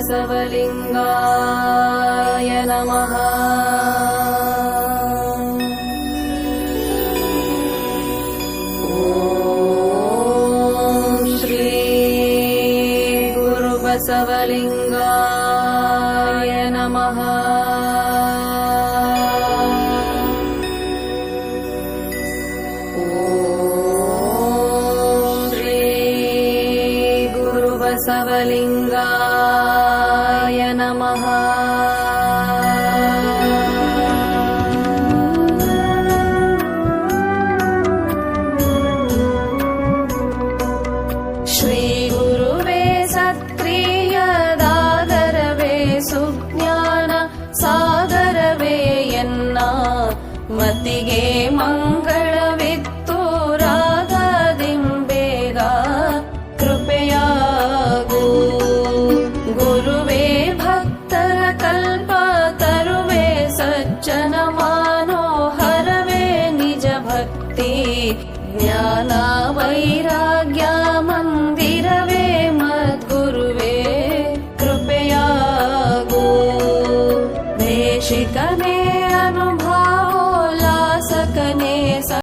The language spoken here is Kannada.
बसवलिंगाय नमः। ॐ श्री गुरुबसवलिंगाय नमः। बसवलिंगाय नमः। श्री गुरुवे सत्क्रियदादरवे सुज्ञान सागरवे ಎನ್ನ ಮತಿಗೆ ಮಂಗಳವಿತ್ತು ರಾಗದಿಂಬೇಗ ಕೃಪೆಯಾಗು ಗುರುವೇ ಭಕ್ತರ ಕಲ್ಪ ತರುವೆ ಸಜ್ಜನ ಮನೋಹರವೇ ನಿಜ ಭಕ್ತಿ ಜ್ಞಾನ ವೈರಾಗ್ಯ